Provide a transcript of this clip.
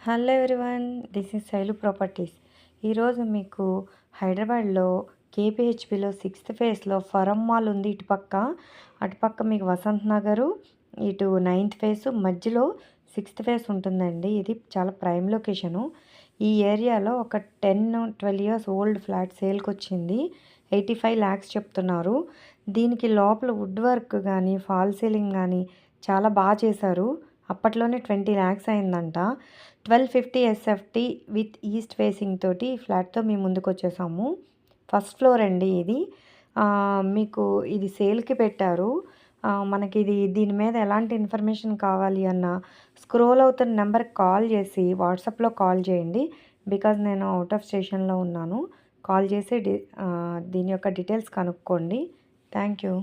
Hello everyone, this is Shailu properties. ఈరోజు మీకు హైదరాబాద్లో కేపీహెచ్బిలో 6th ఫేజ్లో ఫరం మాల్ ఉంది. అటుపక్క మీకు వసంత్ నగరు, ఇటు 9th ఫేజ్, మధ్యలో 6th ఫేజ్ ఉంటుందండి. ఇది చాలా ప్రైమ్ లొకేషను. ఈ ఏరియాలో ఒక 10-12 ఇయర్స్ ఓల్డ్ ఫ్లాట్ సేల్కి వచ్చింది. 85 lakhs చెప్తున్నారు. దీనికి లోపల వుడ్ వర్క్ కానీ ఫాల్ సీలింగ్ కానీ చాలా బాగా చేశారు. అప్పట్లోనే 20 lakhs అయిందంట. 1250 ఎస్ఎఫ్టీ విత్ ఈస్ట్ ఫేసింగ్ తోటి ఫ్లాట్తో మేము ముందుకు వచ్చేసాము. ఫస్ట్ ఫ్లోర్ అండి ఇది. మీకు ఇది సేల్కి పెట్టారు. మనకి దీని మీద ఎలాంటి ఇన్ఫర్మేషన్ కావాలి అన్న స్క్రోల్ అవుతున్న నెంబర్కి కాల్ చేసి వాట్సాప్లో కాల్ చేయండి. బికాజ్ నేను అవుట్ ఆఫ్ స్టేషన్లో ఉన్నాను. కాల్ చేసి దీని యొక్క డీటెయిల్స్ కనుక్కోండి. Thank you.